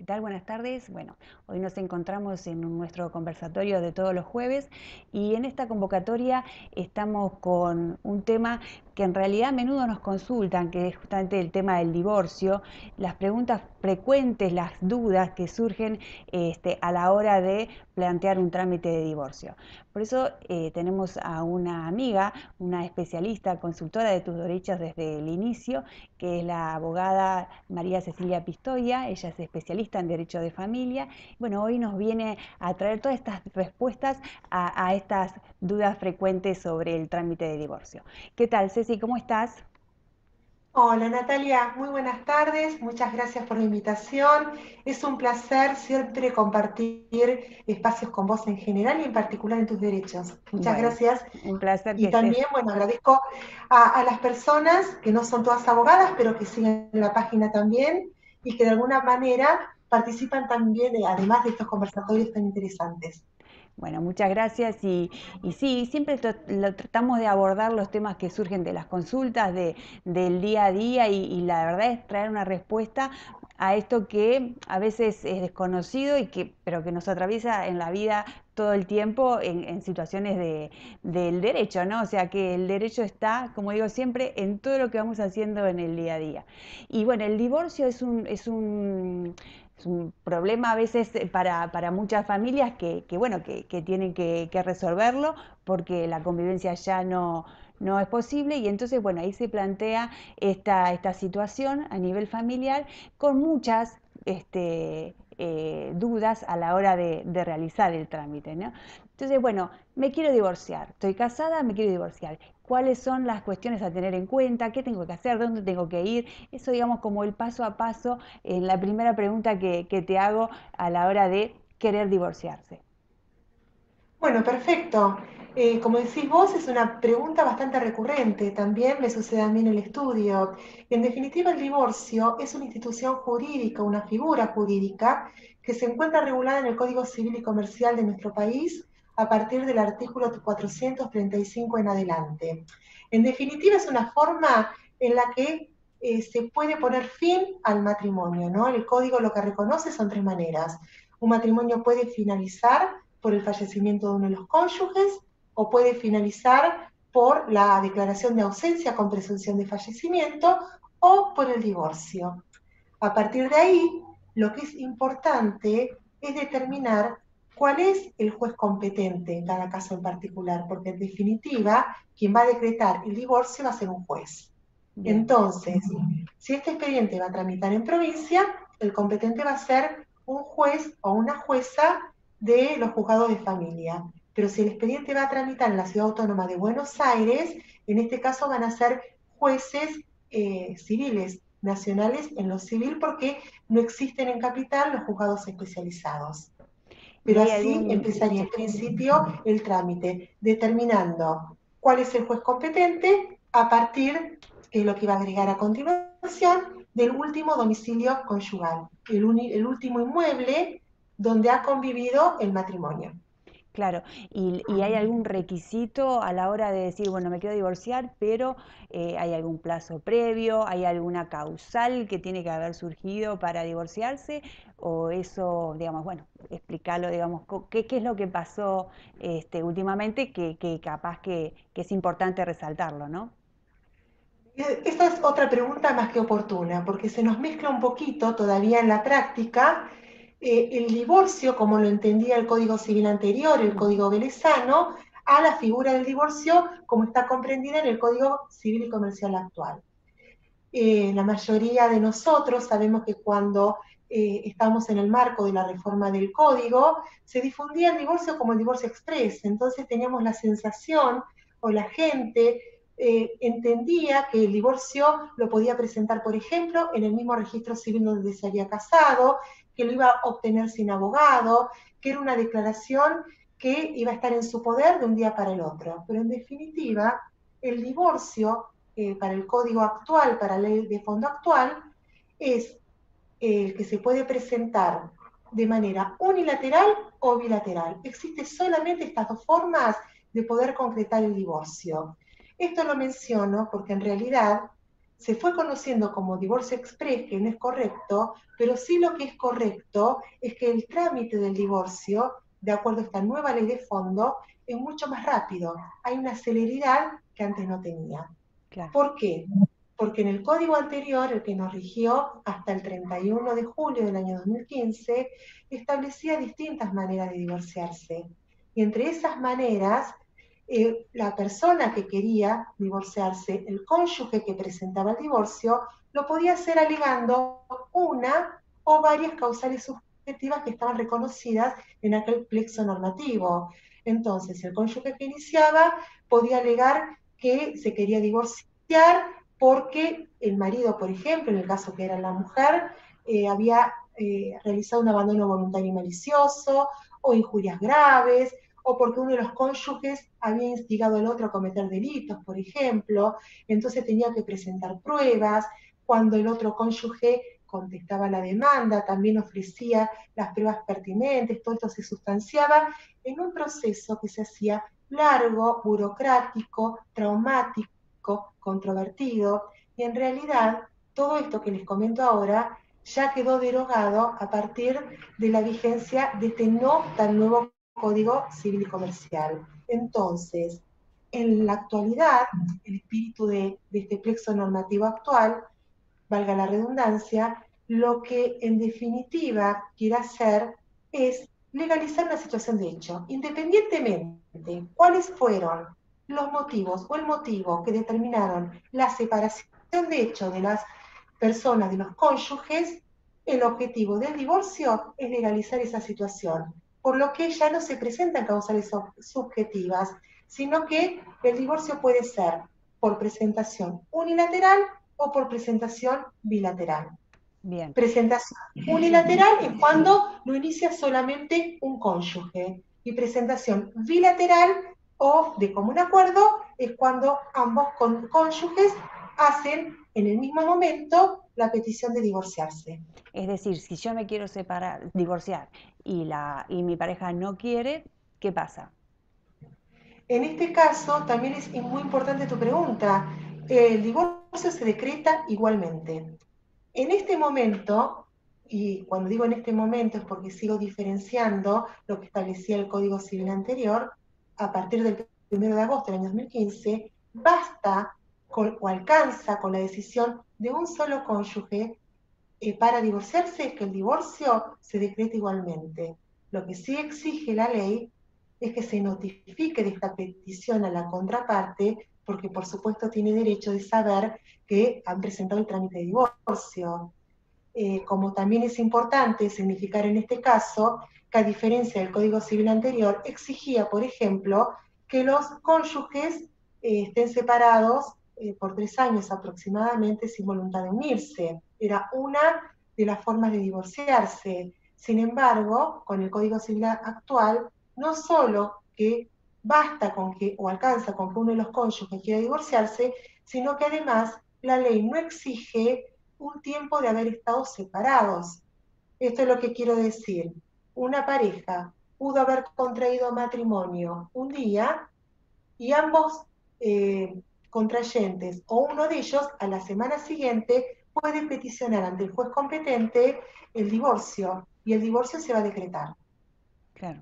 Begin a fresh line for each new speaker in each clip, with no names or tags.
tal? Buenas tardes. Bueno, hoy nos encontramos en nuestro conversatorio de todos los jueves y en esta convocatoria estamos con un tema que en realidad a menudo nos consultan, que es justamente el tema del divorcio, las preguntas frecuentes, las dudas que surgen a la hora de plantear un trámite de divorcio. Por eso tenemos a una amiga, una especialista, consultora de tus derechos desde el inicio, que es la abogada María Cecilia Pistoia. Ella es especialista en derecho de familia. Bueno, hoy nos viene a traer todas estas respuestas a estas dudas frecuentes sobre el trámite de divorcio. ¿Qué tal, Ceci? ¿Cómo estás?
Hola Natalia, muy buenas tardes, muchas gracias por la invitación. Es un placer siempre compartir espacios con vos en general y en particular en tus derechos. Muchas
Bueno,
gracias.
un placer que
Y
estés.
también, bueno, agradezco a las personas que no son todas abogadas, pero que siguen la página también y que de alguna manera participan también, además de estos conversatorios tan interesantes.
Bueno, muchas gracias y sí, siempre tratamos de abordar los temas que surgen de las consultas, del día a día y la verdad es traer una respuesta a esto que a veces es desconocido pero que nos atraviesa en la vida todo el tiempo en situaciones del derecho, ¿no? O sea que el derecho está, como digo siempre, en todo lo que vamos haciendo en el día a día. Y bueno, el divorcio es un problema a veces para muchas familias bueno, que tienen que resolverlo porque la convivencia ya no es posible y entonces, bueno, ahí se plantea esta situación a nivel familiar con muchas dudas a la hora de realizar el trámite, ¿no? Entonces, bueno, me quiero divorciar, estoy casada, me quiero divorciar. ¿Cuáles son las cuestiones a tener en cuenta? ¿Qué tengo que hacer? ¿Dónde tengo que ir? Eso, digamos, como el paso a paso en la primera pregunta que te hago a la hora de querer divorciarse.
Bueno, perfecto. Como decís vos, es una pregunta bastante recurrente. También me sucede a mí en el estudio. En definitiva, el divorcio es una institución jurídica, una figura jurídica que se encuentra regulada en el Código Civil y Comercial de nuestro país a partir del artículo 435 en adelante. En definitiva, es una forma en la que se puede poner fin al matrimonio, ¿no? El código lo que reconoce son tres maneras. Un matrimonio puede finalizar por el fallecimiento de uno de los cónyuges o puede finalizar por la declaración de ausencia con presunción de fallecimiento o por el divorcio. A partir de ahí, lo que es importante es determinar cuál es el juez competente en cada caso en particular, porque en definitiva, quien va a decretar el divorcio va a ser un juez.
Bien,
Entonces, si este expediente va a tramitar en provincia, el competente va a ser un juez o una jueza de los juzgados de familia. Pero si el expediente va a tramitar en la Ciudad Autónoma de Buenos Aires, en este caso van a ser jueces civiles, nacionales en lo civil, porque no existen en capital los juzgados especializados.
y
Pero
hay
así
algún,
empezaría en principio el trámite, determinando cuál es el juez competente a partir, que es lo que iba a agregar a continuación, del último domicilio conyugal, el último inmueble donde ha convivido el matrimonio.
claro, y hay algún requisito a la hora de decir, bueno, me quiero divorciar, pero hay algún plazo previo, hay alguna causal que tiene que haber surgido para divorciarse, o eso, digamos, bueno, explicarlo, digamos, qué es lo que pasó últimamente que capaz que es importante resaltarlo, ¿no?
Esta es otra pregunta más que oportuna, porque se nos mezcla un poquito todavía en la práctica el divorcio, como lo entendía el Código Civil anterior, el
Mm.
Código Velezano, a la figura del divorcio como está comprendida en el Código Civil y Comercial actual. La mayoría de nosotros sabemos que cuando estamos en el marco de la reforma del código, se difundía el divorcio como el divorcio express. Entonces teníamos la sensación, o la gente entendía que el divorcio lo podía presentar, por ejemplo, en el mismo registro civil donde se había casado, que lo iba a obtener sin abogado, que era una declaración que iba a estar en su poder de un día para el otro. Pero en definitiva, el divorcio para el código actual, para la ley de fondo actual, es el que se puede presentar de manera unilateral o bilateral. Existen solamente estas dos formas de poder concretar el divorcio. Esto lo menciono porque en realidad se fue conociendo como divorcio exprés, que no es correcto, pero sí lo que es correcto es que el trámite del divorcio, de acuerdo a esta nueva ley de fondo, es mucho más rápido. Hay una celeridad que antes no tenía.
Claro,
¿Por qué? Porque en el código anterior, el que nos rigió hasta el 31 de julio del año 2015, establecía distintas maneras de divorciarse. Y entre esas maneras, la persona que quería divorciarse, el cónyuge que presentaba el divorcio, lo podía hacer alegando una o varias causales subjetivas que estaban reconocidas en aquel plexo normativo. Entonces, el cónyuge que iniciaba podía alegar que se quería divorciar porque el marido, por ejemplo, en el caso que era la mujer, había realizado un abandono voluntario y malicioso, o injurias graves, o porque uno de los cónyuges había instigado al otro a cometer delitos, por ejemplo, entonces tenía que presentar pruebas, cuando el otro cónyuge contestaba la demanda, también ofrecía las pruebas pertinentes, todo esto se sustanciaba en un proceso que se hacía largo, burocrático, traumático, controvertido, y en realidad todo esto que les comento ahora ya quedó derogado a partir de la vigencia de este no tan nuevo Código Civil y Comercial. Entonces, en la actualidad, el espíritu de este plexo normativo actual, valga la redundancia, lo que en definitiva quiere hacer es legalizar una situación de hecho, independientemente de cuáles fueron los motivos o el motivo que determinaron la separación de hecho de las personas, de los cónyuges, el objetivo del divorcio es legalizar esa situación, por lo que ya no se presentan causales subjetivas, sino que el divorcio puede ser por presentación unilateral o por presentación bilateral.
bien.
Presentación unilateral es cuando lo inicia solamente un cónyuge, y presentación bilateral o de común acuerdo es cuando ambos cónyuges hacen en el mismo momento la petición de divorciarse.
Es decir, si yo me quiero separar, divorciar y mi pareja no quiere, ¿qué pasa?
En este caso, también es muy importante tu pregunta. El divorcio se decreta igualmente. En este momento, y cuando digo en este momento es porque sigo diferenciando lo que establecía el Código Civil anterior, a partir del 1 de agosto del año 2015, basta o alcanza con la decisión de un solo cónyuge para divorciarse que el divorcio se decrete igualmente. Lo que sí exige la ley es que se notifique de esta petición a la contraparte, porque por supuesto tiene derecho de saber que han presentado el trámite de divorcio. Como también es importante significar en este caso que a diferencia del Código Civil anterior, exigía, por ejemplo, que los cónyuges estén separados por 3 años aproximadamente sin voluntad de unirse. Era una de las formas de divorciarse. Sin embargo, con el Código Civil actual, no solo que basta con que, o alcanza con que uno de los cónyuges quiera divorciarse, sino que además la ley no exige un tiempo de haber estado separados. Esto es lo que quiero decir. Una pareja pudo haber contraído matrimonio un día y ambos contrayentes o uno de ellos a la semana siguiente pueden peticionar ante el juez competente el divorcio y el divorcio se va a decretar.
Claro.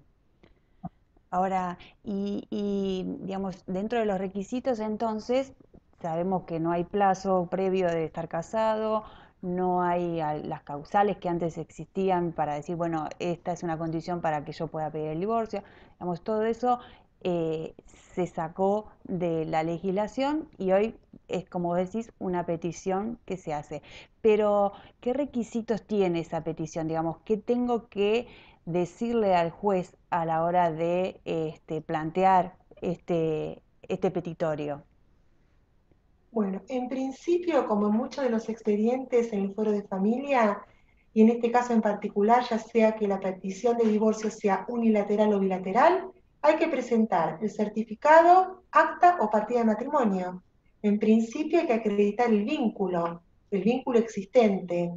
Ahora, digamos, dentro de los requisitos, entonces, sabemos que no hay plazo previo de estar casado, no hay las causales que antes existían para decir, bueno, esta es una condición para que yo pueda pedir el divorcio. Digamos, todo eso eh, se sacó de la legislación y hoy es, como decís, una petición que se hace. Pero, ¿qué requisitos tiene esa petición? Digamos, ¿qué tengo que decirle al juez a la hora de plantear este petitorio?
Bueno, en principio, como en muchos de los expedientes en el foro de familia, y en este caso en particular, ya sea que la petición de divorcio sea unilateral o bilateral, hay que presentar el certificado, acta o partida de matrimonio. En principio hay que acreditar el vínculo existente.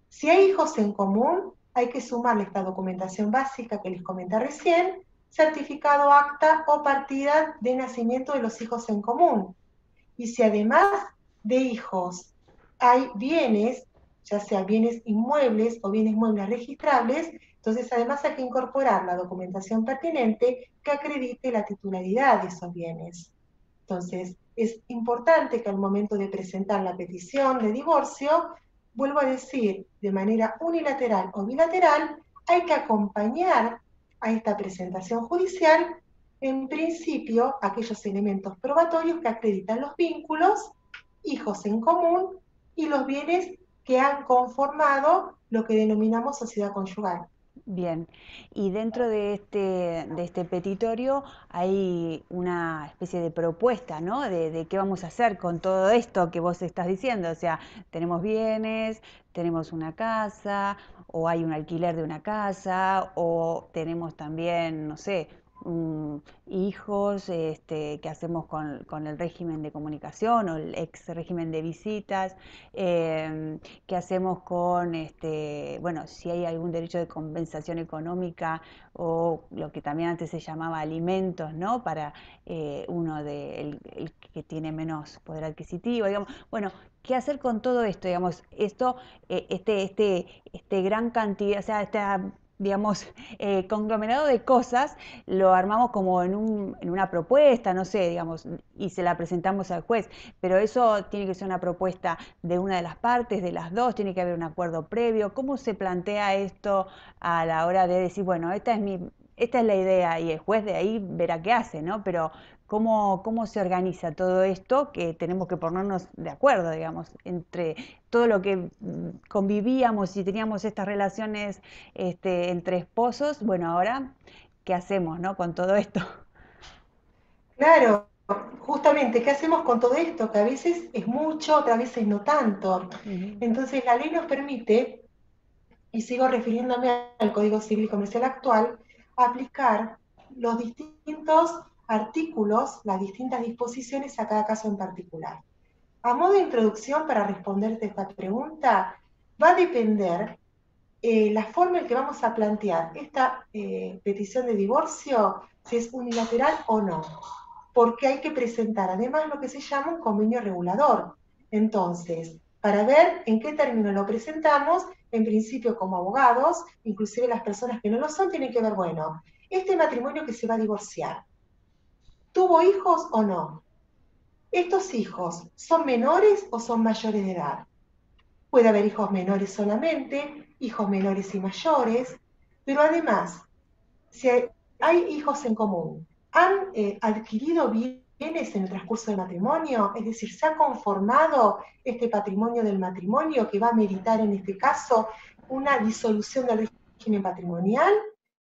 Si hay hijos en común, hay que sumarle esta documentación básica que les comenté recién, certificado, acta o partida de nacimiento de los hijos en común. Y si además de hijos hay bienes, ya sea bienes inmuebles o bienes muebles registrables, entonces además hay que incorporar la documentación pertinente que acredite la titularidad de esos bienes. Entonces, es importante que al momento de presentar la petición de divorcio, vuelvo a decir, de manera unilateral o bilateral, hay que acompañar a esta presentación judicial, en principio, aquellos elementos probatorios que acreditan los vínculos, hijos en común y los bienes que han conformado lo que denominamos sociedad conyugal.
Bien, y dentro de este petitorio hay una especie de propuesta, ¿no? De qué vamos a hacer con todo esto que vos estás diciendo. O sea, tenemos bienes, tenemos una casa, o hay un alquiler de una casa, o tenemos también, no sé, hijos, qué hacemos con el régimen de comunicación o el ex régimen de visitas, qué hacemos con, bueno, si hay algún derecho de compensación económica o lo que también antes se llamaba alimentos, ¿no? Para uno el que tiene menos poder adquisitivo, digamos. Bueno, ¿qué hacer con todo esto? Digamos, esto, gran cantidad, o sea, esta digamos, conglomerado de cosas, lo armamos como en una propuesta, no sé, digamos, y se la presentamos al juez, pero eso tiene que ser una propuesta de una de las partes, de las dos, tiene que haber un acuerdo previo. ¿Cómo se plantea esto a la hora de decir, bueno, esta es la idea y el juez de ahí verá qué hace, ¿no? Pero cómo se organiza todo esto que tenemos que ponernos de acuerdo, digamos, entre todo lo que convivíamos y teníamos estas relaciones entre esposos, bueno, ahora, ¿qué hacemos, no? Con todo esto.
Claro, justamente, ¿qué hacemos con todo esto? Que a veces es mucho, otras veces no tanto.
Ujú.
Entonces, la ley nos permite, y sigo refiriéndome al Código Civil y Comercial actual, aplicar los distintos artículos, las distintas disposiciones a cada caso en particular. A modo de introducción, para responderte esta pregunta, va a depender la forma en que vamos a plantear esta petición de divorcio, si es unilateral o no, porque hay que presentar además lo que se llama un convenio regulador. Entonces, para ver en qué término lo presentamos, en principio como abogados, inclusive las personas que no lo son, tienen que ver, bueno, este matrimonio que se va a divorciar, ¿tuvo hijos o no? ¿Estos hijos son menores o son mayores de edad? Puede haber hijos menores solamente, hijos menores y mayores, pero además, si hay hijos en común, ¿han adquirido bienes en el transcurso del matrimonio? Es decir, ¿se ha conformado este patrimonio del matrimonio que va a meritar en este caso una disolución del régimen patrimonial?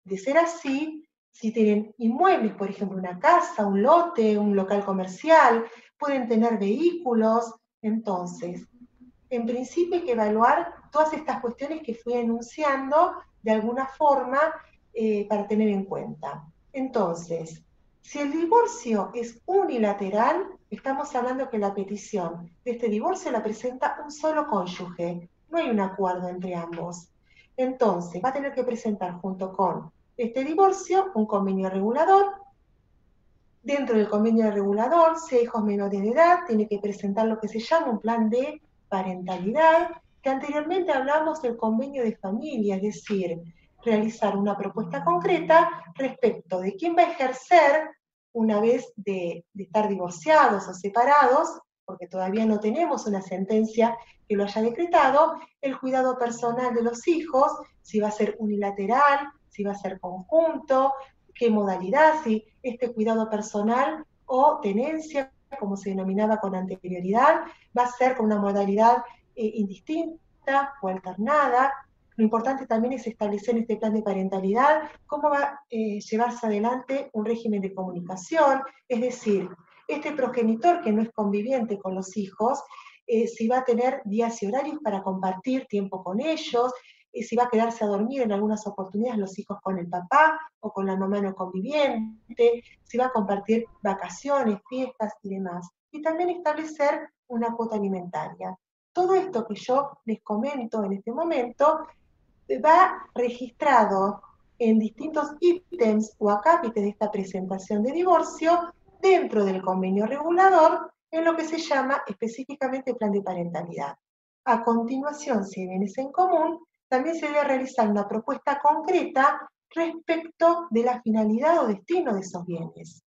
De ser así, si tienen inmuebles, por ejemplo, una casa, un lote, un local comercial, pueden tener vehículos, entonces en principio hay que evaluar todas estas cuestiones que fui enunciando de alguna forma para tener en cuenta. Entonces, si el divorcio es unilateral, estamos hablando que la petición de este divorcio la presenta un solo cónyuge, no hay un acuerdo entre ambos. Entonces, va a tener que presentar junto con este divorcio un convenio regulador. Dentro del convenio regulador, si hay hijos menores de edad, tiene que presentar lo que se llama un plan de parentalidad, que anteriormente hablamos del convenio de familia, es decir, realizar una propuesta concreta respecto de quién va a ejercer una vez de estar divorciados o separados, porque todavía no tenemos una sentencia que lo haya decretado, el cuidado personal de los hijos, si va a ser unilateral, si va a ser conjunto, qué modalidad, si este cuidado personal o tenencia, como se denominaba con anterioridad, va a ser con una modalidad indistinta o alternada. Lo importante también es establecer en este plan de parentalidad cómo va a llevarse adelante un régimen de comunicación, es decir, este progenitor que no es conviviente con los hijos, si va a tener días y horarios para compartir tiempo con ellos, si va a quedarse a dormir en algunas oportunidades los hijos con el papá o con la mamá no conviviente, si va a compartir vacaciones, fiestas y demás. Y también establecer una cuota alimentaria. Todo esto que yo les comento en este momento va registrado en distintos ítems o acápites de esta presentación de divorcio dentro del convenio regulador en lo que se llama específicamente plan de parentalidad. A continuación, si hay bienes en común, también se debe realizar una propuesta concreta respecto de la finalidad o destino de esos bienes.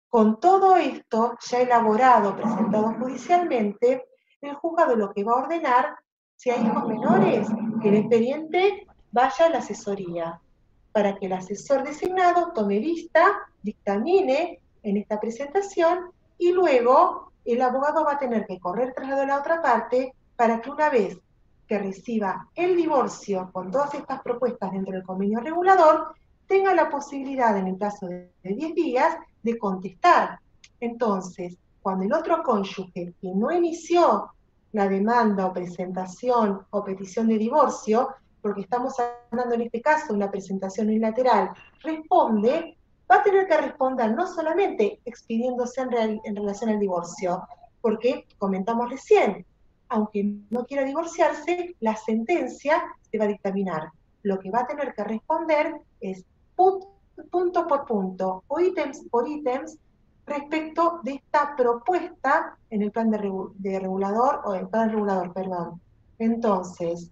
Con todo esto ya elaborado, presentado judicialmente, el juzgado lo que va a ordenar, si hay hijos menores, que el expediente vaya a la asesoría, para que el asesor designado tome vista, dictamine en esta presentación y luego el abogado va a tener que correr tras de la otra parte para que una vez que reciba el divorcio con todas estas propuestas dentro del convenio regulador, tenga la posibilidad, en el plazo de 10 días, de contestar. Entonces, cuando el otro cónyuge que no inició la demanda o presentación o petición de divorcio, porque estamos hablando en este caso de una presentación unilateral, responde, va a tener que responder no solamente expidiéndose en relación al divorcio, porque comentamos recién, aunque no quiera divorciarse, la sentencia se va a dictaminar. Lo que va a tener que responder es punto por punto o ítems por ítems respecto de esta propuesta en el plan de regulador o el plan regulador, perdón. Entonces,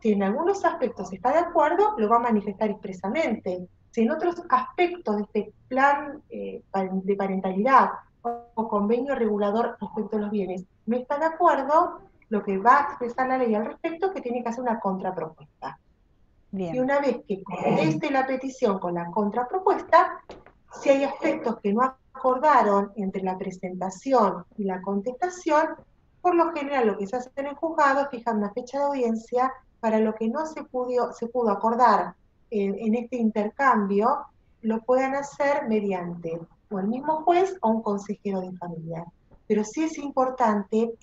si en algunos aspectos está de acuerdo, lo va a manifestar expresamente. Si en otros aspectos de este plan de parentalidad o convenio regulador respecto a los bienes no está de acuerdo, lo que va a expresar la ley al respecto es que tiene que hacer una contrapropuesta. Y
Bien.
una vez que conteste la petición con la contrapropuesta, si hay aspectos que no acordaron entre la presentación y la contestación, por lo general lo que se hace en el juzgado es fijar una fecha de audiencia para lo que no se pudo acordar en este intercambio, lo puedan hacer mediante o el mismo juez o un consejero de familia. Pero sí es importante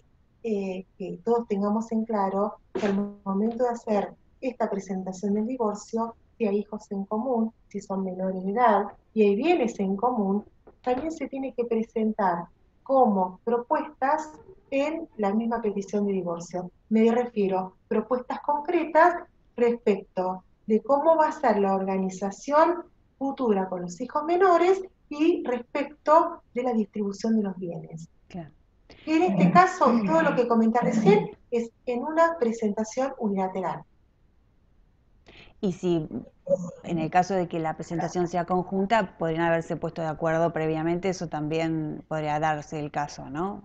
que todos tengamos en claro que al momento de hacer esta presentación del divorcio, si hay hijos en común, si son menores de edad y hay bienes en común, también se tiene que presentar como propuestas en la misma petición de divorcio. Me refiero propuestas concretas respecto de cómo va a ser la organización futura con los hijos menores y respecto de la distribución de los bienes.
Claro.
En este caso, todo lo que comenté recién es en una presentación unilateral.
Y si en el caso de que la presentación sea conjunta, podrían haberse puesto de acuerdo previamente, eso también podría darse el caso, ¿no?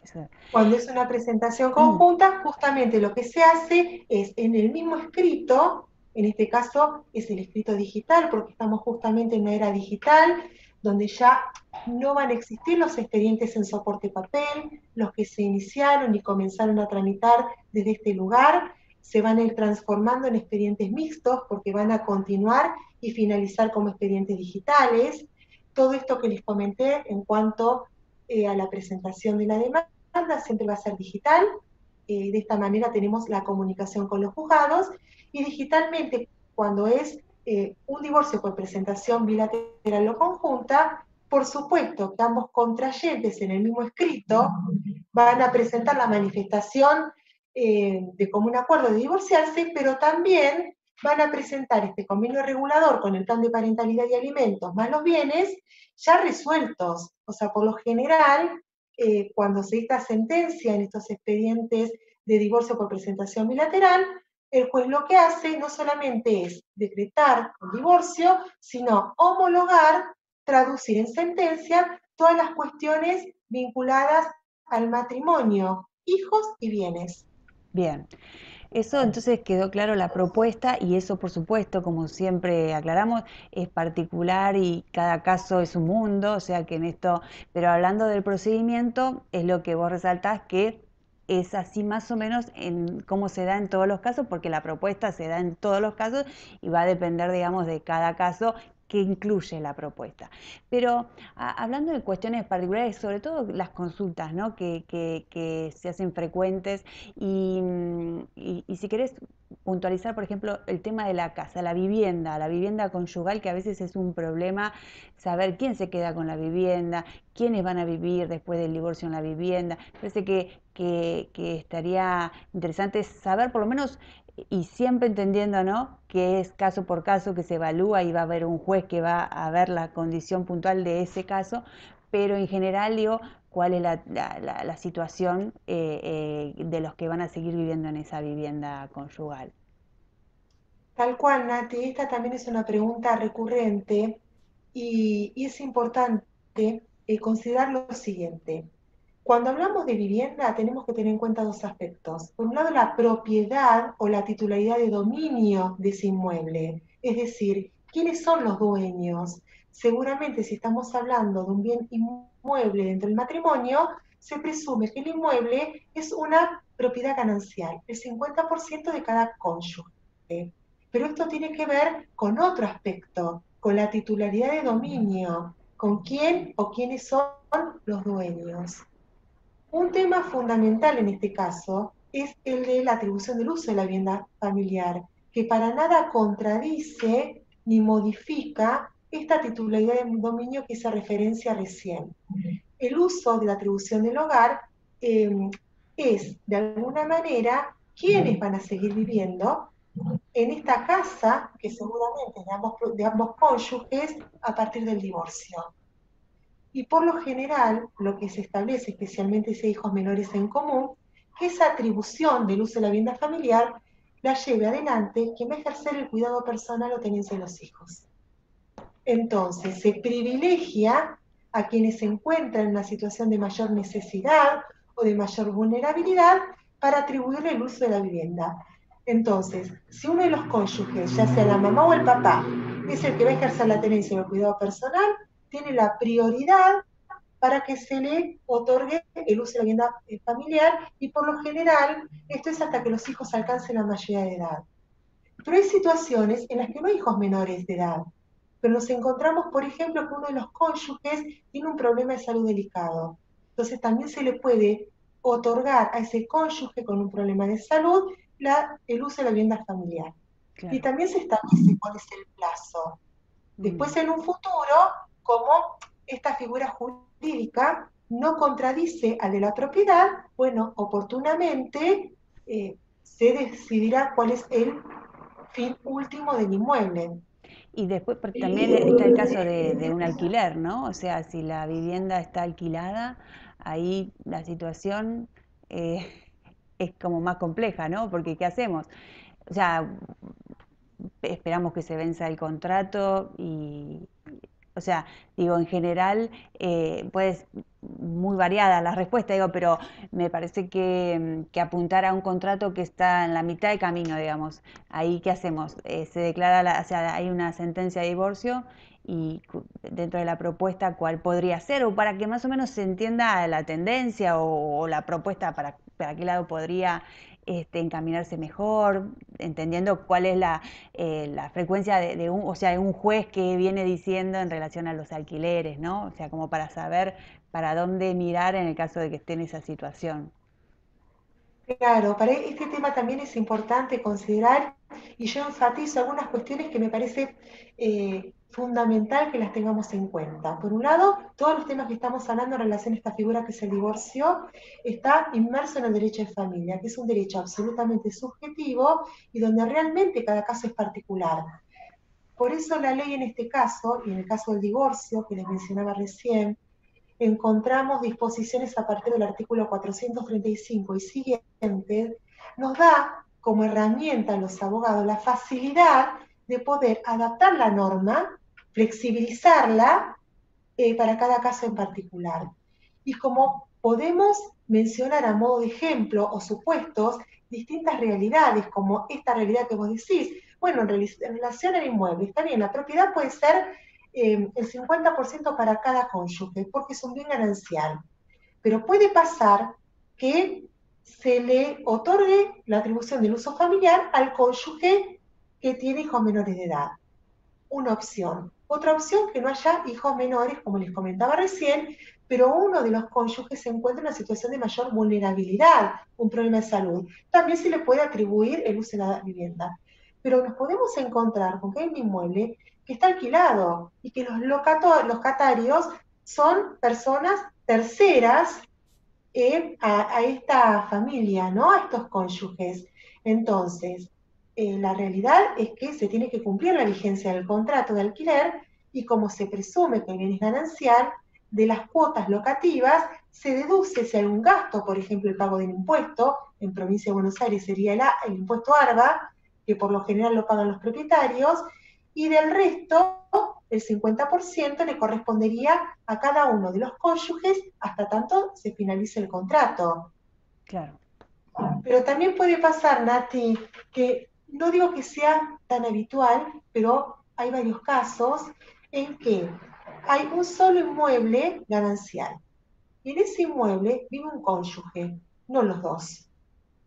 Eso.
Cuando es una presentación conjunta, justamente lo que se hace es en el mismo escrito, en este caso es el escrito digital, porque estamos justamente en una era digital, donde ya no van a existir los expedientes en soporte papel, los que se iniciaron y comenzaron a tramitar desde este lugar, se van a ir transformando en expedientes mixtos, porque van a continuar y finalizar como expedientes digitales. Todo esto que les comenté en cuanto a la presentación de la demanda, siempre va a ser digital. De esta manera tenemos la comunicación con los juzgados y digitalmente, cuando es un divorcio por presentación bilateral o conjunta, por supuesto que ambos contrayentes en el mismo escrito van a presentar la manifestación de común acuerdo de divorciarse, pero también van a presentar este convenio regulador con el plan de parentalidad y alimentos más los bienes ya resueltos. O sea, por lo general, cuando se dicta sentencia en estos expedientes de divorcio por presentación bilateral, el juez lo que hace no solamente es decretar el divorcio, sino homologar, traducir en sentencia todas las cuestiones vinculadas al matrimonio, hijos y bienes.
Bien. Eso entonces quedó claro la propuesta y eso por supuesto, como siempre aclaramos, es particular y cada caso es un mundo, o sea que en esto, pero hablando del procedimiento, es lo que vos resaltás que es así más o menos en cómo se da en todos los casos, porque la propuesta se da en todos los casos y va a depender, digamos, de cada caso que incluye la propuesta. Pero hablando de cuestiones particulares, sobre todo las consultas, ¿no? que se hacen frecuentes y si querés puntualizar, por ejemplo, el tema de la casa, la vivienda conyugal, que a veces es un problema saber quién se queda con la vivienda, quiénes van a vivir después del divorcio en la vivienda. Parece que estaría interesante saber por lo menos y siempre entendiendo, ¿no?, que es caso por caso que se evalúa y va a haber un juez que va a ver la condición puntual de ese caso, pero en general, digo, cuál es la situación de los que van a seguir viviendo en esa vivienda conyugal.
Tal cual, Nati, esta también es una pregunta recurrente y es importante considerar lo siguiente. Cuando hablamos de vivienda tenemos que tener en cuenta dos aspectos. Por un lado, la propiedad o la titularidad de dominio de ese inmueble, es decir, ¿quiénes son los dueños? Seguramente si estamos hablando de un bien inmueble dentro del matrimonio, se presume que el inmueble es una propiedad ganancial, el 50% de cada cónyuge. Pero esto tiene que ver con otro aspecto, con la titularidad de dominio, con quién o quiénes son los dueños. Un tema fundamental en este caso es el de la atribución del uso de la vivienda familiar, que para nada contradice ni modifica esta titularidad de dominio que hice referencia recién. El uso de la atribución del hogar eh, es, de alguna manera, quiénes van a seguir viviendo en esta casa, que seguramente es de ambos cónyuges, a partir del divorcio. Y por lo general, lo que se establece, especialmente si hay hijos menores en común, que esa atribución del uso de la vivienda familiar la lleve adelante quien va a ejercer el cuidado personal o tenencia de los hijos. Entonces, se privilegia a quienes se encuentran en una situación de mayor necesidad o de mayor vulnerabilidad para atribuirle el uso de la vivienda. Entonces, si uno de los cónyuges, ya sea la mamá o el papá, es el que va a ejercer la tenencia o el cuidado personal, tiene la prioridad para que se le otorgue el uso de la vivienda familiar y por lo general esto es hasta que los hijos alcancen la mayoría de edad. Pero hay situaciones en las que no hay hijos menores de edad, pero nos encontramos, por ejemplo, que uno de los cónyuges tiene un problema de salud delicado. Entonces también se le puede otorgar a ese cónyuge con un problema de salud el uso de la vivienda familiar. Y
Claro.
también se establece cuál es el plazo. Después, en un futuro, como esta figura jurídica no contradice al de la propiedad, bueno, oportunamente se decidirá cuál es el fin último del inmueble.
Y después también está el caso de un alquiler, ¿no? O sea, si la vivienda está alquilada, ahí la situación eh, es como más compleja, ¿no? Porque ¿qué hacemos? O sea, esperamos que se venza el contrato y, o sea, digo, en general, pues muy variada la respuesta, digo, pero me parece que apuntar a un contrato que está en la mitad de camino, digamos, ahí ¿qué hacemos? Se declara, o sea, hay una sentencia de divorcio y dentro de la propuesta cuál podría ser, o para que más o menos se entienda la tendencia o la propuesta para qué lado podría encaminarse mejor, entendiendo cuál es la frecuencia de un, o sea, de un juez que viene diciendo en relación a los alquileres, ¿no? O sea, como para saber para dónde mirar en el caso de que esté en esa situación.
Claro, para este tema también es importante considerar, y yo enfatizo algunas cuestiones que me parece fundamental que las tengamos en cuenta. Por un lado, todos los temas que estamos hablando en relación a esta figura que es el divorcio, está inmerso en el derecho de familia, que es un derecho absolutamente subjetivo y donde realmente cada caso es particular. Por eso la ley en este caso, y en el caso del divorcio que les mencionaba recién, encontramos disposiciones a partir del artículo 435 y siguientes, nos da como herramienta a los abogados la facilidad de poder adaptar la norma, flexibilizarla para cada caso en particular. Y como podemos mencionar a modo de ejemplo o supuestos distintas realidades, como esta realidad que vos decís, bueno, en relación al inmueble, está bien, la propiedad puede ser el 50% para cada cónyuge, porque es un bien ganancial. Pero puede pasar que se le otorgue la atribución del uso familiar al cónyuge que tiene hijos menores de edad. Una opción. Otra opción, que no haya hijos menores, como les comentaba recién, pero uno de los cónyuges se encuentra en una situación de mayor vulnerabilidad, un problema de salud. También se le puede atribuir el uso de la vivienda. Pero nos podemos encontrar con que hay un inmueble que está alquilado y que los locatarios son personas terceras a esta familia, ¿no? A estos cónyuges. Entonces, la realidad es que se tiene que cumplir la vigencia del contrato de alquiler y como se presume que el bien es ganancial, de las cuotas locativas se deduce si hay un gasto, por ejemplo, el pago del impuesto, en Provincia de Buenos Aires sería el impuesto ARBA, que por lo general lo pagan los propietarios, y del resto, el 50% le correspondería a cada uno de los cónyuges hasta tanto se finalice el contrato.
Claro,
Pero también puede pasar, Nati, que no digo que sea tan habitual, pero hay varios casos en que hay un solo inmueble ganancial. Y en ese inmueble vive un cónyuge, no los dos.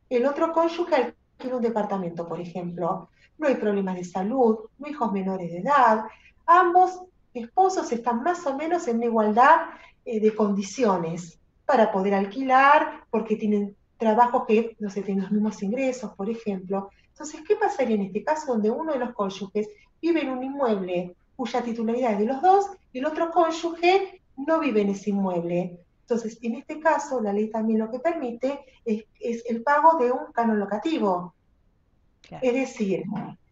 El otro cónyuge alquila un departamento, por ejemplo. No hay problemas de salud, no hay hijos menores de edad. Ambos esposos están más o menos en igualdad de condiciones para poder alquilar, porque tienen trabajos que no se tienen los mismos ingresos, por ejemplo. Entonces, ¿qué pasaría en este caso donde uno de los cónyuges vive en un inmueble cuya titularidad es de los dos y el otro cónyuge no vive en ese inmueble? Entonces, en este caso, la ley también lo que permite es el pago de un canon locativo.
claro.
Es decir,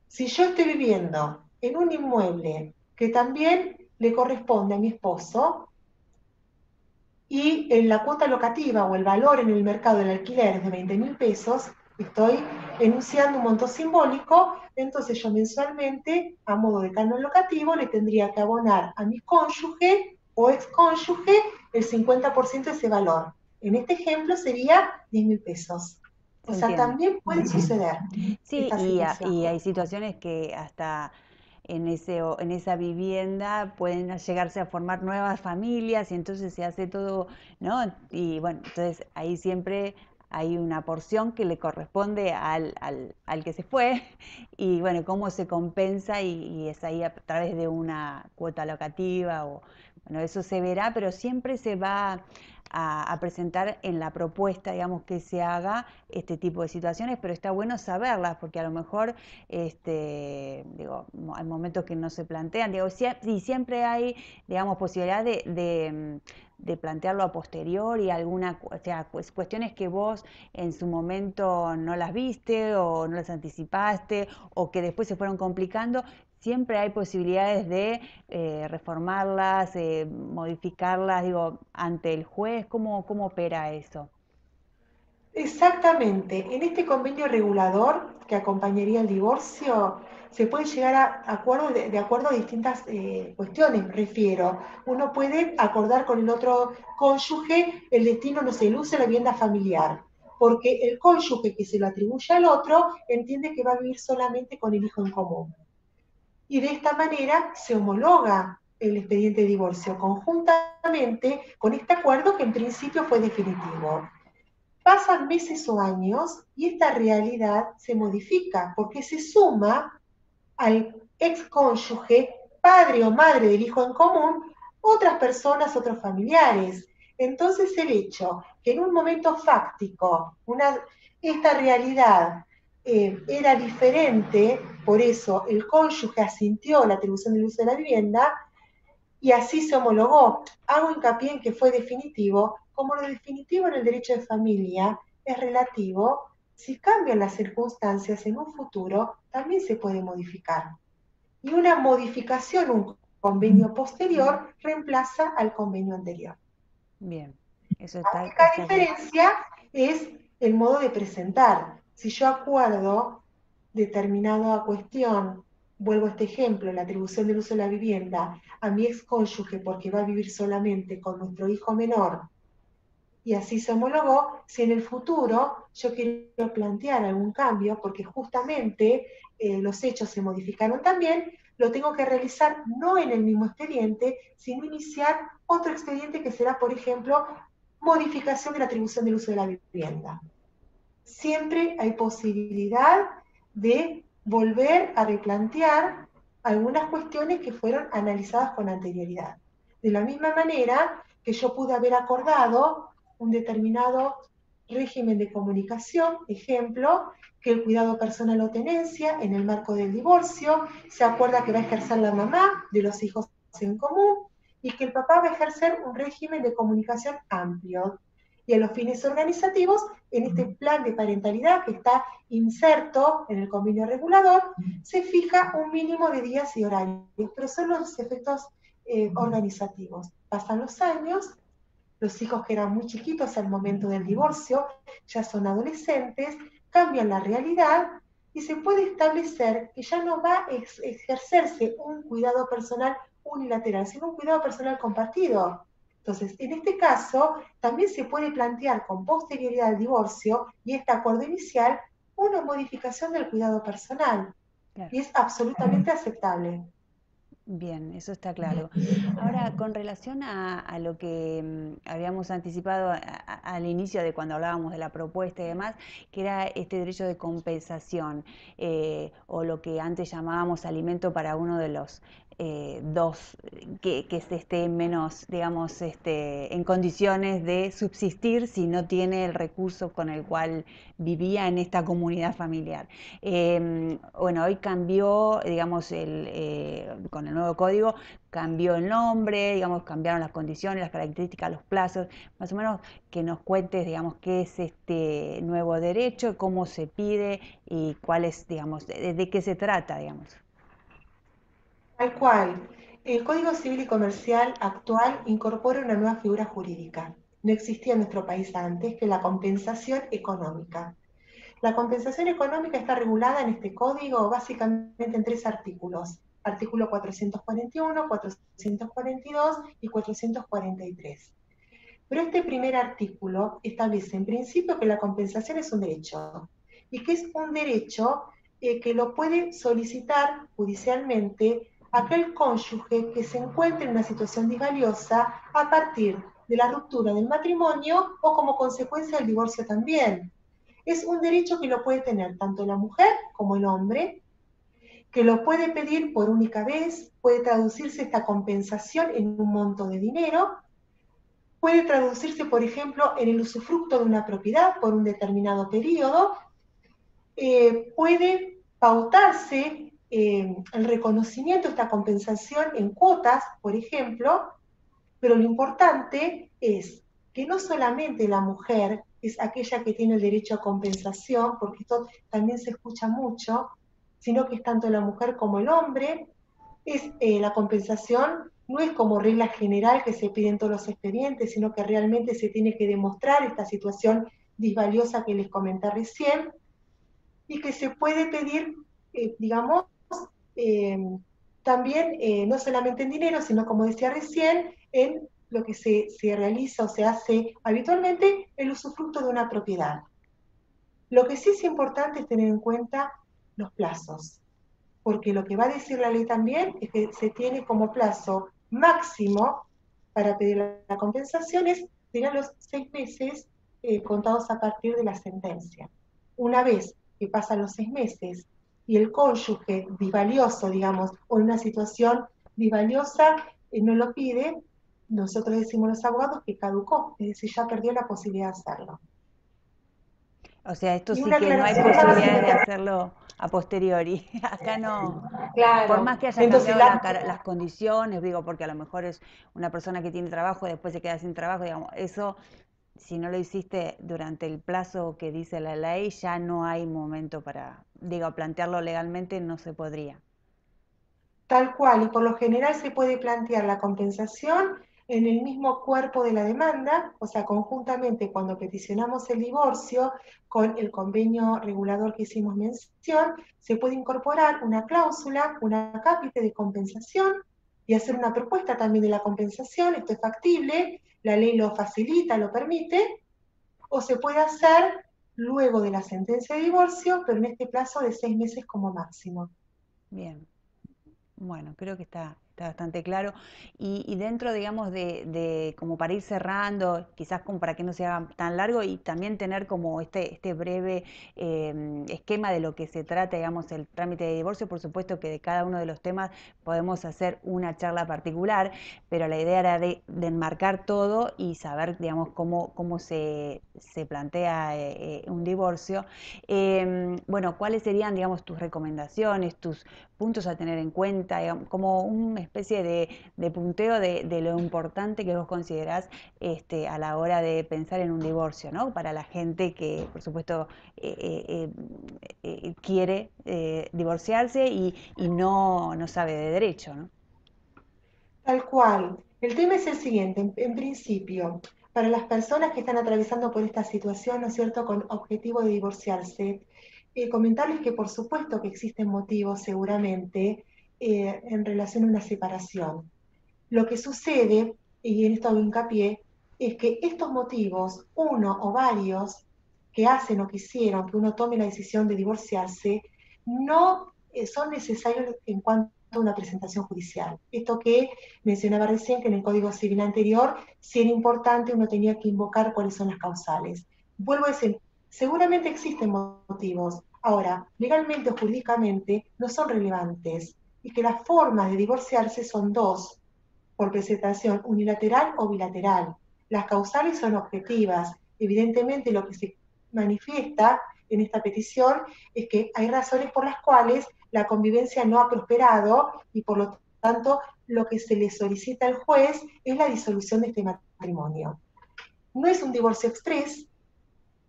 si yo estoy viviendo en un inmueble que también le corresponde a mi esposo y en la cuota locativa o el valor en el mercado del alquiler es de 20.000 pesos, estoy enunciando un monto simbólico, entonces yo mensualmente, a modo de canon locativo, le tendría que abonar a mi cónyuge o excónyuge el 50% de ese valor. En este ejemplo sería 10.000 pesos. O
Se
sea,
entiende.
también puede suceder
Sí,
esta situación.
y hay situaciones que hasta en esa vivienda pueden llegarse a formar nuevas familias y entonces se hace todo, ¿no? Y bueno, entonces ahí siempre hay una porción que le corresponde al que se fue y bueno, cómo se compensa y es ahí a través de una cuota locativa o, bueno, eso se verá, pero siempre se va a presentar en la propuesta, digamos, que se haga este tipo de situaciones, pero está bueno saberlas, porque a lo mejor, digo, hay momentos que no se plantean, digo, y siempre hay, digamos, posibilidad de plantearlo a posteriori, o sea, pues, cuestiones que vos en su momento no las viste o no las anticipaste o que después se fueron complicando, siempre hay posibilidades de reformarlas, modificarlas, digo, ante el juez. ¿Cómo opera eso?
Exactamente. En este convenio regulador que acompañaría el divorcio, se puede llegar a acuerdos de acuerdo a distintas cuestiones, me refiero. Uno puede acordar con el otro cónyuge el destino, no sé, el uso de la vivienda familiar, porque el cónyuge que se lo atribuye al otro entiende que va a vivir solamente con el hijo en común. Y de esta manera se homologa el expediente de divorcio conjuntamente con este acuerdo que en principio fue definitivo. Pasan meses o años y esta realidad se modifica porque se suma al excónyuge, padre o madre del hijo en común, otras personas, otros familiares. Entonces el hecho que en un momento fáctico esta realidad era diferente, por eso el cónyuge asintió la atribución del uso de la vivienda, y así se homologó. Hago hincapié en que fue definitivo, como lo definitivo en el derecho de familia es relativo, si cambian las circunstancias en un futuro, también se puede modificar. Y una modificación, un convenio posterior, reemplaza al convenio anterior.
Bien, eso
La
está,
única
está bueno.
diferencia es el modo de presentar. Si yo acuerdo determinada cuestión, vuelvo a este ejemplo, la atribución del uso de la vivienda a mi ex cónyuge porque va a vivir solamente con nuestro hijo menor y así se homologó, si en el futuro yo quiero plantear algún cambio porque justamente los hechos se modificaron también, lo tengo que realizar no en el mismo expediente, sino iniciar otro expediente que será, por ejemplo, modificación de la atribución del uso de la vivienda. Siempre hay posibilidad de volver a replantear algunas cuestiones que fueron analizadas con anterioridad. De la misma manera que yo pude haber acordado un determinado régimen de comunicación, ejemplo, que el cuidado personal o tenencia en el marco del divorcio se acuerda que va a ejercer la mamá de los hijos en común y que el papá va a ejercer un régimen de comunicación amplio. Y a los fines organizativos, en este plan de parentalidad que está inserto en el convenio regulador, se fija un mínimo de días y horarios, pero son los efectos organizativos. Pasan los años los hijos que eran muy chiquitos al momento del divorcio, ya son adolescentes, cambian la realidad y se puede establecer que ya no va a ejercerse un cuidado personal unilateral, sino un cuidado personal compartido. Entonces, en este caso, también se puede plantear con posterioridad al divorcio y este acuerdo inicial una modificación del cuidado personal.
Claro.
Y es absolutamente aceptable.
Bien, eso está claro. Ahora, con relación a lo que habíamos anticipado al inicio de cuando hablábamos de la propuesta y demás, que era este derecho de compensación, o lo que antes llamábamos alimento para uno de los dos, que se esté menos, digamos, en condiciones de subsistir si no tiene el recurso con el cual vivía en esta comunidad familiar. Bueno, hoy cambió, digamos, con el nuevo código, cambió el nombre, digamos, cambiaron las condiciones, las características, los plazos, más o menos que nos cuentes, digamos, qué es este nuevo derecho, cómo se pide y cuál es, digamos, de qué se trata, digamos.
Tal cual. El Código Civil y Comercial actual incorpora una nueva figura jurídica. No existía en nuestro país antes, que la compensación económica. La compensación económica está regulada en este código básicamente en tres artículos. Artículo 441, 442 y 443. Pero este primer artículo establece en principio que la compensación es un derecho y que es un derecho que lo puede solicitar judicialmente aquel cónyuge que se encuentre en una situación disvaliosa a partir de la ruptura del matrimonio o como consecuencia del divorcio también. Es un derecho que lo puede tener tanto la mujer como el hombre, que lo puede pedir por única vez, puede traducirse esta compensación en un monto de dinero, puede traducirse, por ejemplo, en el usufructo de una propiedad por un determinado periodo, puede pautarse el reconocimiento de esta compensación en cuotas, por ejemplo, pero lo importante es que no solamente la mujer es aquella que tiene el derecho a compensación, porque esto también se escucha mucho, sino que es tanto la mujer como el hombre. La compensación no es como regla general que se pide en todos los expedientes, sino que realmente se tiene que demostrar esta situación disvaliosa que les comenté recién y que se puede pedir, digamos, eh, también no solamente en dinero, sino como decía recién, en lo que se realiza o se hace habitualmente, el usufructo de una propiedad. Lo que sí es importante es tener en cuenta los plazos, porque lo que va a decir la ley también es que se tiene como plazo máximo para pedir la compensación, serán los 6 meses contados a partir de la sentencia. Una vez que pasan los 6 meses y el cónyuge disvalioso, digamos, o en una situación disvaliosa no lo pide, nosotros decimos los abogados que caducó, es decir, ya perdió la posibilidad de hacerlo.
O sea, esto
Y
sí
una
que no hay
aclaración más,
posibilidades de hacerlo a posteriori. Acá no, por más
claro.
que haya
Entonces,
cambiado las condiciones, digo, porque a lo mejor es una persona que tiene trabajo y después se queda sin trabajo, digamos, eso, si no lo hiciste durante el plazo que dice la ley, ya no hay momento para, digo, plantearlo legalmente no se podría.
tal cual, y por lo general se puede plantear la compensación en el mismo cuerpo de la demanda, o sea, conjuntamente cuando peticionamos el divorcio con el convenio regulador que hicimos mención, se puede incorporar una cláusula, una cápite de compensación y hacer una propuesta también de la compensación. Esto es factible, la ley lo facilita, lo permite, o se puede hacer luego de la sentencia de divorcio, pero en este plazo de 6 meses como máximo.
Bien. Bueno, creo que está bastante claro. Y dentro, digamos, como para ir cerrando, quizás como para que no sea tan largo y también tener como este breve esquema de lo que se trata, digamos, el trámite de divorcio. Por supuesto que de cada uno de los temas podemos hacer una charla particular, pero la idea era de enmarcar todo y saber, digamos, cómo se plantea un divorcio. Bueno, ¿cuáles serían, digamos, tus recomendaciones, tus puntos a tener en cuenta, digamos, como una especie de punteo de lo importante que vos considerás a la hora de pensar en un divorcio, ¿no? Para la gente que, por supuesto, quiere divorciarse y no sabe de derecho, ¿no?
Tal cual. El tema es el siguiente, en principio. Para las personas que están atravesando por esta situación, ¿no es cierto?, con objetivo de divorciarse, comentarles que por supuesto que existen motivos seguramente en relación a una separación. Lo que sucede, y en esto hago hincapié, es que estos motivos, uno o varios, que hacen o que hicieron que uno tome la decisión de divorciarse, no son necesarios en cuanto a una presentación judicial. Esto que mencionaba recién, que en el Código Civil anterior, si era importante, uno tenía que invocar cuáles son las causales. Vuelvo a decir, seguramente existen motivos. Ahora, legalmente o jurídicamente no son relevantes y que las formas de divorciarse son dos: por presentación unilateral o bilateral. Las causales son objetivas. Evidentemente, lo que se manifiesta en esta petición es que hay razones por las cuales la convivencia no ha prosperado y por lo tanto lo que se le solicita al juez es la disolución de este matrimonio. No es un divorcio exprés,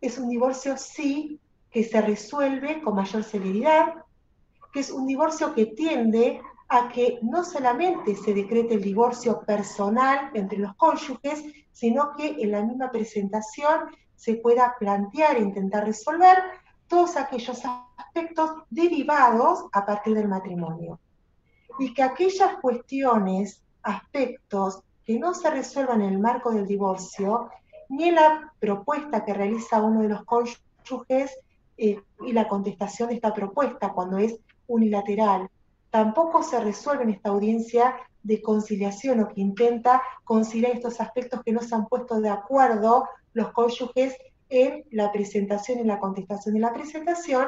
es un divorcio sí que se resuelve con mayor celeridad, que es un divorcio que tiende a que no solamente se decrete el divorcio personal entre los cónyuges, sino que en la misma presentación se pueda plantear e intentar resolver todos aquellos aspectos derivados a partir del matrimonio. Y que aquellas cuestiones, aspectos que no se resuelvan en el marco del divorcio, ni en la propuesta que realiza uno de los cónyuges y la contestación de esta propuesta cuando es unilateral, tampoco se resuelve en esta audiencia de conciliación o que intenta conciliar estos aspectos que no se han puesto de acuerdo los cónyuges en la presentación y la contestación de la presentación.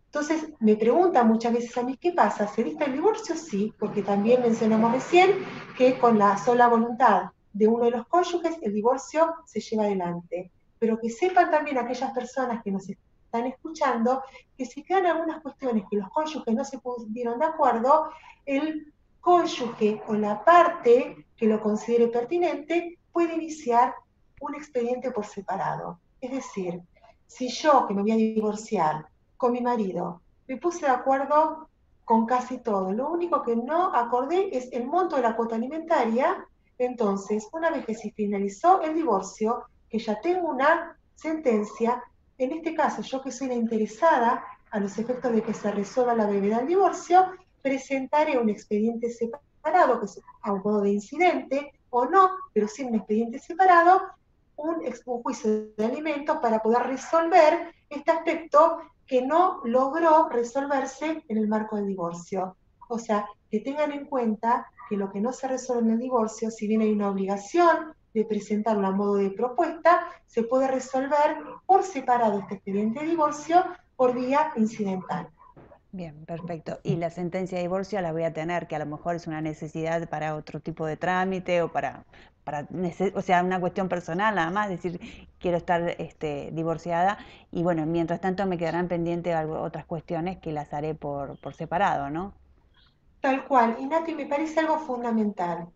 Entonces me preguntan muchas veces a mí, ¿qué pasa? ¿Se dicta el divorcio? Sí, porque también mencionamos recién que con la sola voluntad de uno de los cónyuges el divorcio se lleva adelante. Pero que sepan también aquellas personas que nos están escuchando que si quedan algunas cuestiones que los cónyuges no se pusieron de acuerdo, el cónyuge o la parte que lo considere pertinente puede iniciar un expediente por separado. Es decir, si yo que me voy a divorciar con mi marido me puse de acuerdo con casi todo. Lo único que no acordé es el monto de la cuota alimentaria. Entonces, una vez que se finalizó el divorcio, que ya tengo una sentencia, en este caso, yo que soy la interesada a los efectos de que se resuelva la brevedad del divorcio, presentaré un expediente separado, que es a un modo de incidente, o no, pero sí un expediente separado, un juicio de alimentos para poder resolver este aspecto que no logró resolverse en el marco del divorcio. O sea, que tengan en cuenta que lo que no se resuelve en el divorcio, si bien hay una obligación de presentarlo a modo de propuesta, se puede resolver por separado este expediente de divorcio por vía incidental.
Bien, perfecto. Y la sentencia de divorcio la voy a tener, que a lo mejor es una necesidad para otro tipo de trámite o o sea, una cuestión personal nada más, decir, quiero estar divorciada y bueno, mientras tanto me quedarán pendientes otras cuestiones que las haré por separado, ¿no?
Tal cual. Y Nati, me parece algo fundamental,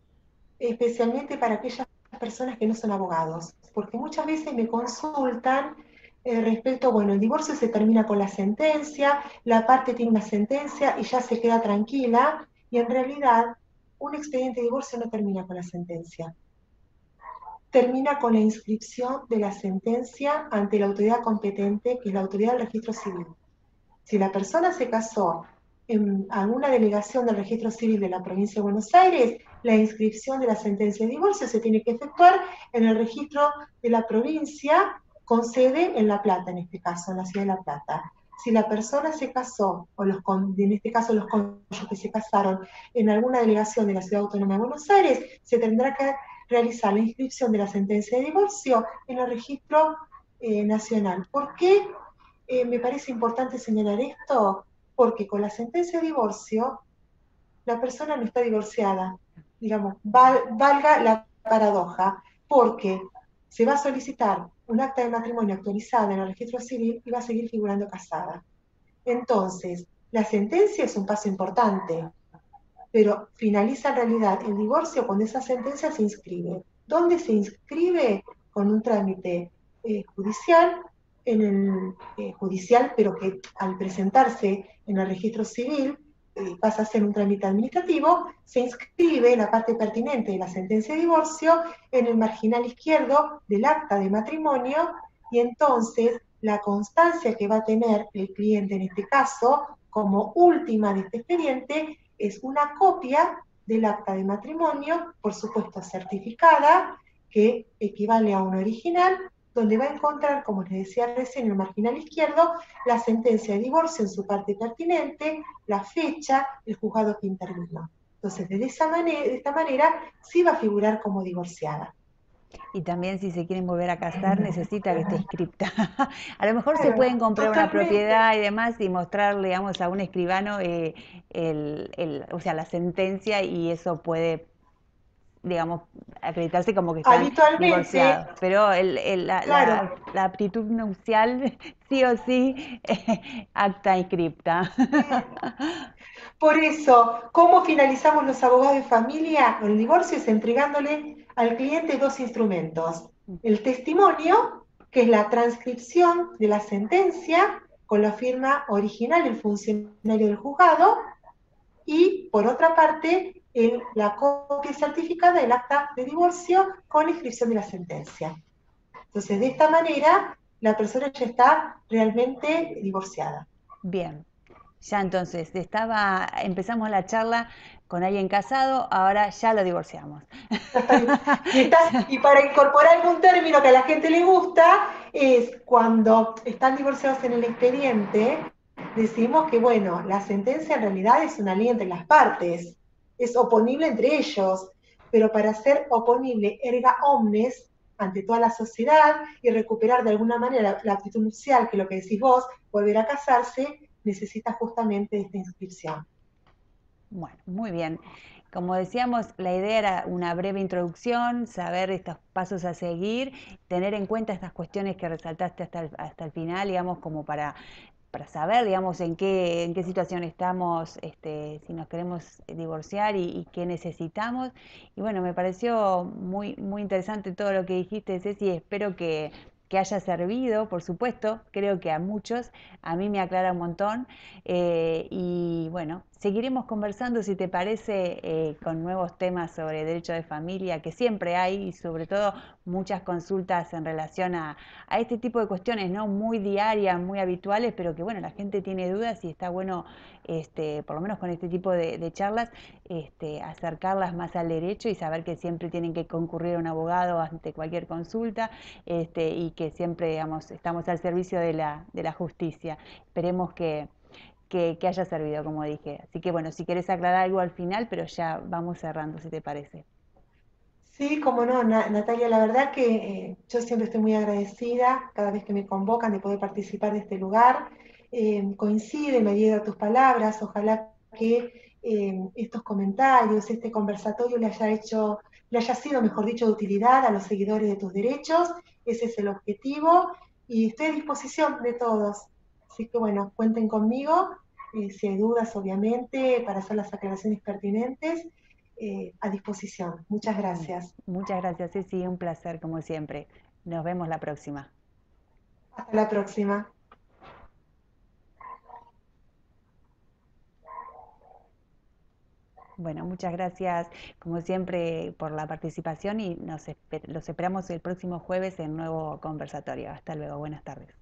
especialmente para aquellas personas que no son abogados, porque muchas veces me consultan respecto, bueno, el divorcio se termina con la sentencia, la parte tiene una sentencia y ya se queda tranquila, y en realidad un expediente de divorcio no termina con la sentencia, termina con la inscripción de la sentencia ante la autoridad competente, que es la autoridad del registro civil. Si la persona se casó en alguna delegación del registro civil de la provincia de Buenos Aires, la inscripción de la sentencia de divorcio se tiene que efectuar en el registro de la provincia con sede en La Plata, en este caso, en la ciudad de La Plata. Si la persona se casó, o en este caso los cónyuges que se casaron en alguna delegación de la Ciudad Autónoma de Buenos Aires, se tendrá que realizar la inscripción de la sentencia de divorcio en el registro nacional. ¿Por qué me parece importante señalar esto? Porque con la sentencia de divorcio, la persona no está divorciada, digamos, valga la paradoja, porque se va a solicitar un acta de matrimonio actualizada en el registro civil y va a seguir figurando casada. Entonces, la sentencia es un paso importante, pero finaliza en realidad el divorcio cuando esa sentencia se inscribe. ¿Dónde se inscribe? Con un trámite judicial, judicial, pero que al presentarse en el registro civil pasa a ser un trámite administrativo, se inscribe la parte pertinente de la sentencia de divorcio en el marginal izquierdo del acta de matrimonio y entonces la constancia que va a tener el cliente en este caso como última de este expediente es una copia del acta de matrimonio, por supuesto certificada, que equivale a un original, donde va a encontrar, como les decía recién, en el marginal izquierdo, la sentencia de divorcio en su parte pertinente, la fecha, el juzgado que intervino. Entonces, de esta manera, sí va a figurar como divorciada.
Y también si se quieren volver a casar necesita que esté inscripta. A lo mejor se
Claro,
pueden comprar una
totalmente.
propiedad y demás y mostrarle, digamos, a un escribano o sea, la sentencia y eso puede, digamos, acreditarse como que están
Habitualmente,
divorciados. Pero
claro,
la aptitud nupcial, sí o sí, acta inscripta.
por eso, ¿cómo finalizamos los abogados de familia? El divorcio es entregándole al cliente dos instrumentos. El testimonio, que es la transcripción de la sentencia con la firma original del funcionario del juzgado, y por otra parte, la copia certificada del acta de divorcio con la inscripción de la sentencia. Entonces, de esta manera, la persona ya está realmente divorciada.
Bien, ya entonces empezamos la charla con alguien casado, ahora ya lo divorciamos.
Y para incorporar algún término que a la gente le gusta, es cuando están divorciados en el expediente, decimos que, bueno, la sentencia en realidad es una ley entre las partes, es oponible entre ellos, pero para ser oponible erga omnes ante toda la sociedad y recuperar de alguna manera la actitud nupcial, que es lo que decís vos, volver a casarse, necesita justamente esta inscripción.
Bueno, muy bien. Como decíamos, la idea era una breve introducción, saber estos pasos a seguir, tener en cuenta estas cuestiones que resaltaste hasta el final, digamos, como para saber, digamos, en qué situación estamos, si nos queremos divorciar y qué necesitamos. Y bueno, me pareció muy interesante todo lo que dijiste, Ceci, espero que haya servido, por supuesto, creo que a muchos, a mí me aclara un montón. Y bueno, seguiremos conversando, si te parece, con nuevos temas sobre derecho de familia, que siempre hay, y sobre todo muchas consultas en relación a este tipo de cuestiones, ¿no? Muy diarias, muy habituales, pero que bueno, la gente tiene dudas y está bueno, por lo menos con este tipo de charlas, acercarlas más al derecho y saber que siempre tienen que concurrir a un abogado ante cualquier consulta, y que siempre, digamos, estamos al servicio de la justicia. Esperemos que haya servido, como dije. Así que bueno, si querés aclarar algo al final, pero ya vamos cerrando, si te parece.
Sí, como no, Natalia, la verdad que yo siempre estoy muy agradecida cada vez que me convocan de poder participar de este lugar. Coincide, me adhiero a tus palabras, ojalá que estos comentarios, este conversatorio le haya sido, mejor dicho, de utilidad a los seguidores de tus derechos. Ese es el objetivo y estoy a disposición de todos. Así que bueno, cuenten conmigo, si hay dudas, obviamente, para hacer las aclaraciones pertinentes a disposición. Muchas gracias.
Muchas gracias, Ceci, un placer como siempre. Nos vemos la próxima.
Hasta la próxima.
Bueno, muchas gracias como siempre por la participación y los esperamos el próximo jueves en nuevo conversatorio. Hasta luego, buenas tardes.